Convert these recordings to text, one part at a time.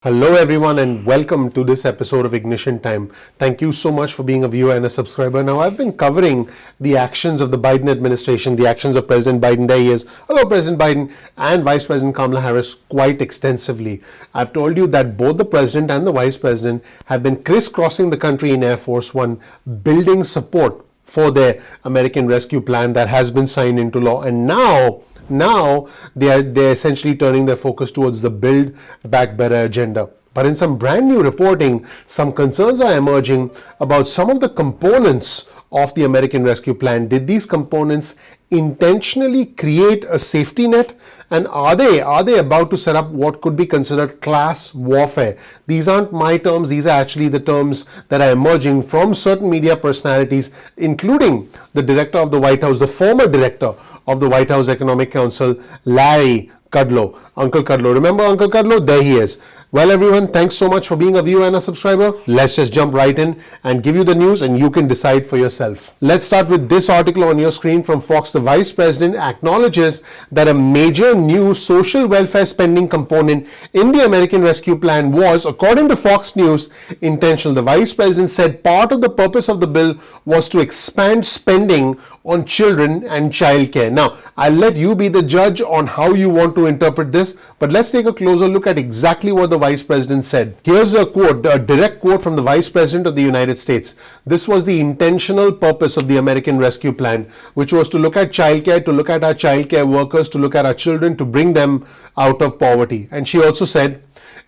Hello, everyone, and welcome to this episode of Ignition Time. Thank you so much for being a viewer and a subscriber. Now, I've been covering the actions of the Biden administration, the actions of President Biden. There he is. Hello, President Biden, and Vice President Kamala Harris quite extensively. I've told you that both the President and the Vice President have been crisscrossing the country in Air Force One, building support for their American Rescue Plan that has been signed into law. And now they're essentially turning their focus towards the Build Back Better agenda. But in some brand new reporting, some concerns are emerging about some of the components of the American Rescue Plan. Did these components intentionally create a safety net? And are they about to set up what could be considered class warfare? These aren't my terms, these are actually the terms that are emerging from certain media personalities, including the director of the White House, the former director of the White House Economic Council, Larry Kudlow. Uncle Kudlow. Remember Uncle Kudlow? There he is. Well, everyone, thanks so much for being a viewer and a subscriber. Let's just jump right in and give you the news, and you can decide for yourself. Let's start with this article on your screen from Fox. The Vice President acknowledges that a major new social welfare spending component in the American Rescue Plan was, according to Fox News, intentional. The Vice President said part of the purpose of the bill was to expand spending on children and childcare. Now, I'll let you be the judge on how you want to interpret this, but let's take a closer look at exactly what the Vice President said. Here's a quote, a direct quote from the Vice President of the United States. This was the intentional purpose of the American Rescue Plan, which was to look at childcare, to look at our childcare workers, to look at our children, to bring them out of poverty. And she also said,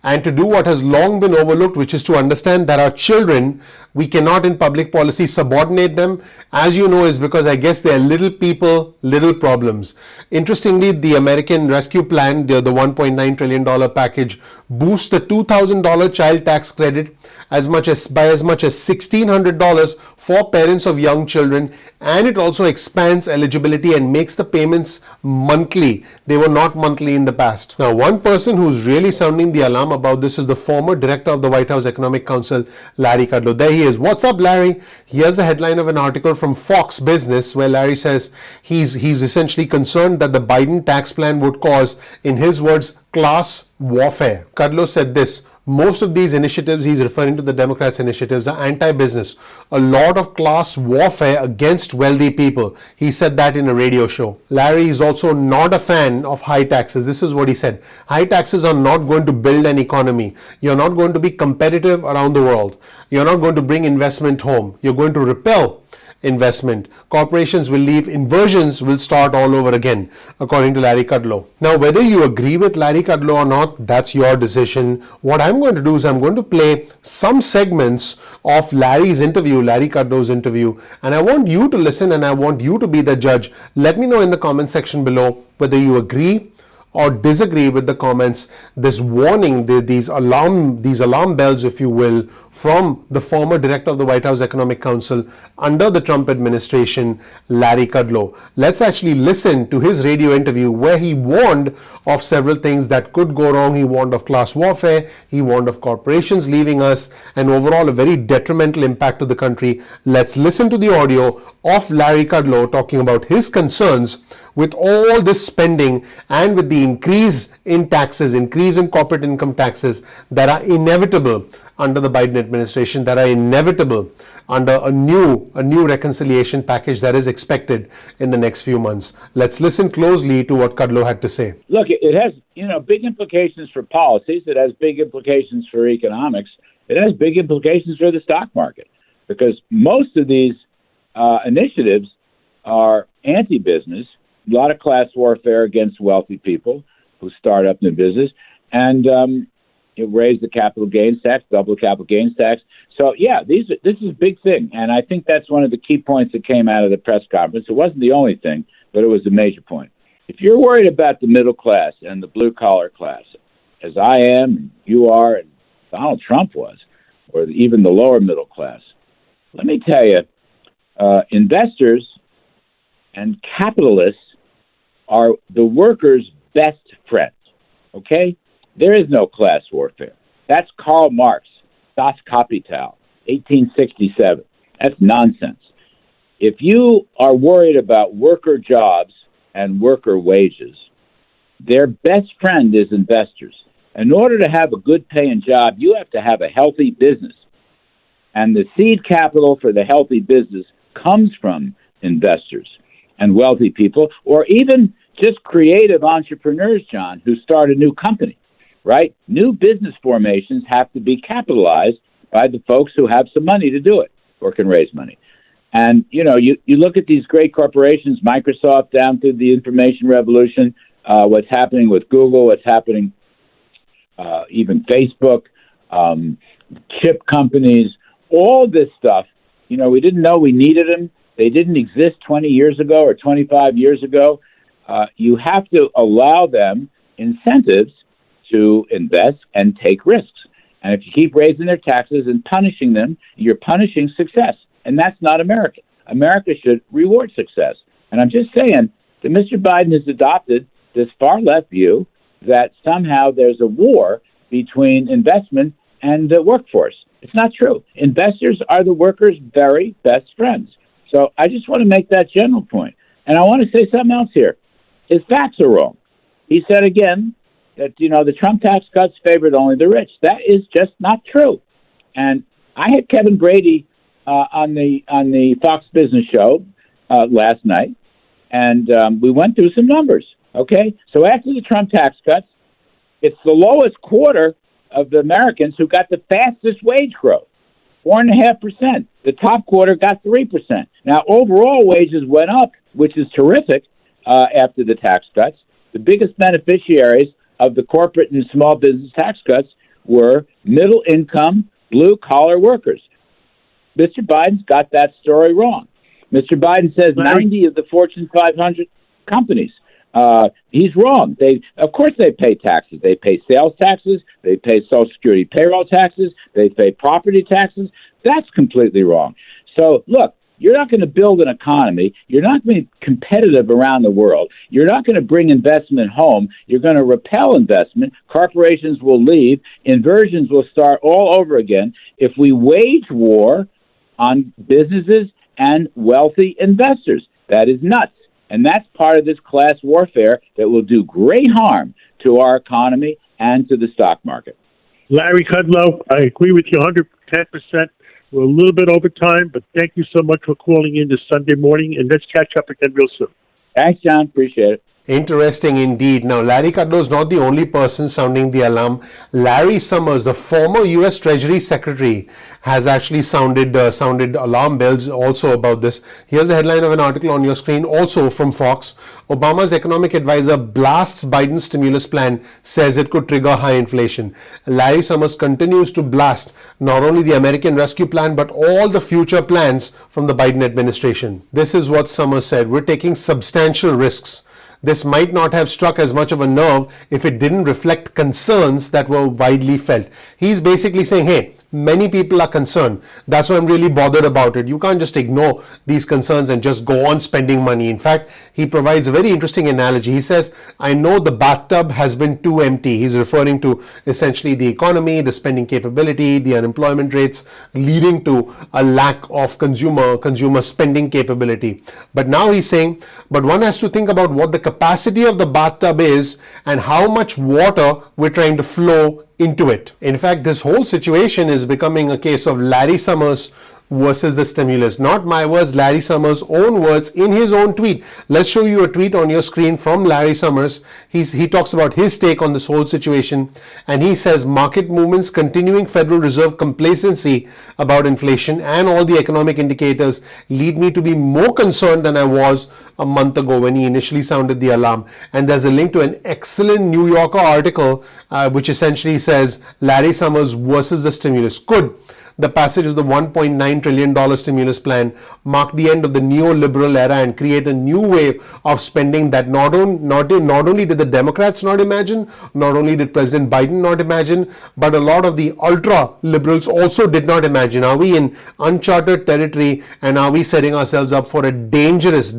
and to do what has long been overlooked, which is to understand that our children, we cannot in public policy subordinate them. As you know, is because I guess they're little people, little problems. Interestingly, the American Rescue Plan, the $1.9 trillion package, boosts the $2,000 child tax credit by as much as $1,600 for parents of young children, and it also expands eligibility and makes the payments monthly. They were not monthly in the past. Now, one person who's really sounding the alarm about this is the former director of the White House Economic Council, Larry Kudlow. There he is. What's up, Larry? Here's the headline of an article from Fox Business where Larry says he's essentially concerned that the Biden tax plan would cause, in his words, class warfare. Kudlow said this: most of these initiatives, he's referring to the Democrats' initiatives, are anti-business. A lot of class warfare against wealthy people. He said that in a radio show. Larry is also not a fan of high taxes. This is what he said. High taxes are not going to build an economy. You're not going to be competitive around the world. You're not going to bring investment home. You're going to repel investment. Corporations will leave. Inversions will start all over again, according to Larry Kudlow. Now, whether you agree with Larry Kudlow or not, that's your decision. What I'm going to do is I'm going to play some segments of Larry Kudlow's interview, and I want you to listen and I want you to be the judge. Let me know in the comment section below whether you agree or disagree with the comments, this warning, these alarm bells, if you will, from the former director of the White House Economic Council under the Trump administration, Larry Kudlow. Let's actually listen to his radio interview where he warned of several things that could go wrong. He warned of class warfare, he warned of corporations leaving us, and overall a very detrimental impact to the country. Let's listen to the audio of Larry Kudlow talking about his concerns with all this spending and with the increase in taxes, increase in corporate income taxes that are inevitable under the Biden administration, that are inevitable under a new reconciliation package that is expected in the next few months. Let's listen closely to what Kudlow had to say. Look, it has, big implications for policies. It has big implications for economics. It has big implications for the stock market, because most of these initiatives are anti-business. A lot of class warfare against wealthy people who start up new business, and raise the capital gains tax, double the capital gains tax. So, this is a big thing, and I think that's one of the key points that came out of the press conference. It wasn't the only thing, but it was a major point. If you're worried about the middle class and the blue-collar class, as I am, and you are, and Donald Trump was, or even the lower middle class, let me tell you, investors and capitalists are the workers' best friends, okay? There is no class warfare. That's Karl Marx, Das Kapital, 1867. That's nonsense. If you are worried about worker jobs and worker wages, their best friend is investors. In order to have a good paying job, you have to have a healthy business. And the seed capital for the healthy business comes from investors and wealthy people, or even just creative entrepreneurs, John, who start a new company, right? New business formations have to be capitalized by the folks who have some money to do it or can raise money. And, you look at these great corporations, Microsoft down through the information revolution, what's happening with Google, what's happening even Facebook, chip companies, all this stuff, we didn't know we needed them. They didn't exist 20 years ago or 25 years ago. You have to allow them incentives to invest and take risks. And if you keep raising their taxes and punishing them, you're punishing success. And that's not America. America should reward success. And I'm just saying that Mr. Biden has adopted this far-left view that somehow there's a war between investment and the workforce. It's not true. Investors are the workers' very best friends. So I just want to make that general point. And I want to say something else here. His facts are wrong. He said again that, the Trump tax cuts favored only the rich. That is just not true. And I had Kevin Brady on the Fox Business Show last night, and we went through some numbers, okay? So after the Trump tax cuts, it's the lowest quarter of the Americans who got the fastest wage growth, 4.5%. The top quarter got 3%. Now, overall wages went up, which is terrific after the tax cuts. The biggest beneficiaries of the corporate and small business tax cuts were middle-income, blue-collar workers. Mr. Biden's got that story wrong. Mr. Biden says 90 of the Fortune 500 companies. He's wrong. Of course they pay taxes. They pay sales taxes. They pay Social Security payroll taxes. They pay property taxes. That's completely wrong. So, look, you're not going to build an economy. You're not going to be competitive around the world. You're not going to bring investment home. You're going to repel investment. Corporations will leave. Inversions will start all over again if we wage war on businesses and wealthy investors. That is nuts. And that's part of this class warfare that will do great harm to our economy and to the stock market. Larry Kudlow, I agree with you 110%. We're a little bit over time, but thank you so much for calling in this Sunday morning, and let's catch up again real soon. Thanks, John. Appreciate it. Interesting indeed. Now, Larry Kudlow is not the only person sounding the alarm. Larry Summers, the former U.S. Treasury Secretary, has actually sounded alarm bells also about this. Here's the headline of an article on your screen, also from Fox. Obama's economic advisor blasts Biden's stimulus plan, says it could trigger high inflation. Larry Summers continues to blast not only the American Rescue Plan, but all the future plans from the Biden administration. This is what Summers said: "We're taking substantial risks. This might not have struck as much of a nerve if it didn't reflect concerns that were widely felt." He's basically saying, hey, many people are concerned. That's why I'm really bothered about it. You can't just ignore these concerns and just go on spending money. In fact, he provides a very interesting analogy. He says, I know the bathtub has been too empty. He's referring to essentially the economy, the spending capability, the unemployment rates, leading to a lack of consumer spending capability. But now he's saying, but one has to think about what the capacity of the bathtub is and how much water we're trying to flow into it. In fact, this whole situation is becoming a case of Larry Summers versus the stimulus. Not my words, Larry Summers' own words in his own tweet. Let's show you a tweet on your screen from Larry Summers. He talks about his take on this whole situation, and he says, market movements, continuing Federal Reserve complacency about inflation and all the economic indicators lead me to be more concerned than I was a month ago when he initially sounded the alarm. And there's a link to an excellent New Yorker article which essentially says Larry Summers versus the stimulus. Could the passage of the $1.9 trillion stimulus plan mark the end of the neoliberal era and create a new wave of spending that not only did the Democrats not imagine, not only did President Biden not imagine, but a lot of the ultra-liberals also did not imagine? Are we in uncharted territory, and are we setting ourselves up for a dangerous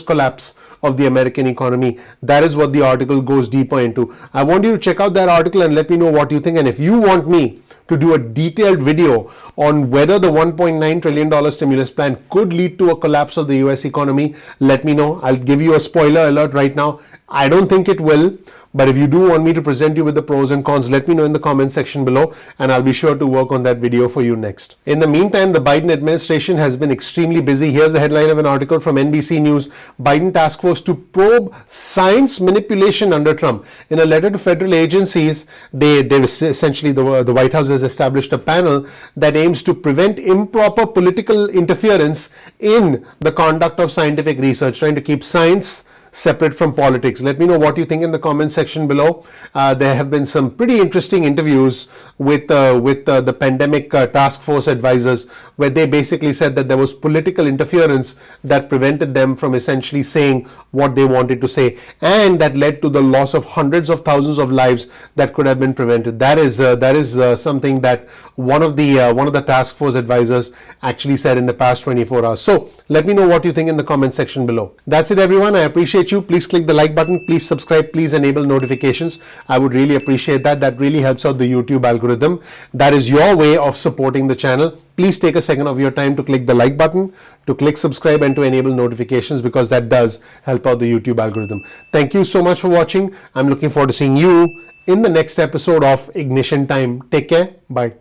collapse of the American economy? That is what the article goes deeper into. I want you to check out that article and let me know what you think. And if you want me to do a detailed video on whether the $1.9 trillion stimulus plan could lead to a collapse of the US economy, let me know. I'll give you a spoiler alert right now. I don't think it will, But if you do want me to present you with the pros and cons, let me know in the comment section below, and I'll be sure to work on that video for you next. In the meantime, the Biden administration has been extremely busy. Here's the headline of an article from NBC News. Biden task force to probe science manipulation under Trump. In a letter to federal agencies, they've essentially, the White House has established a panel that aims to prevent improper political interference in the conduct of scientific research, trying to keep science separate from politics. Let me know what you think in the comment section below. There have been some pretty interesting interviews with the pandemic task force advisors, where they basically said that there was political interference that prevented them from essentially saying what they wanted to say, and that led to the loss of hundreds of thousands of lives that could have been prevented. That is something that one of the task force advisors actually said in the past 24 hours. So let me know what you think in the comment section below. That's it, everyone. I appreciate you. Please click the like button. Please subscribe. Please enable notifications. I would really appreciate that. That really helps out the YouTube algorithm. That is your way of supporting the channel. Please take a second of your time to click the like button, to click subscribe, and to enable notifications, because that does help out the YouTube algorithm. Thank you so much for watching. I'm looking forward to seeing you in the next episode of Ignition Time. Take care. Bye.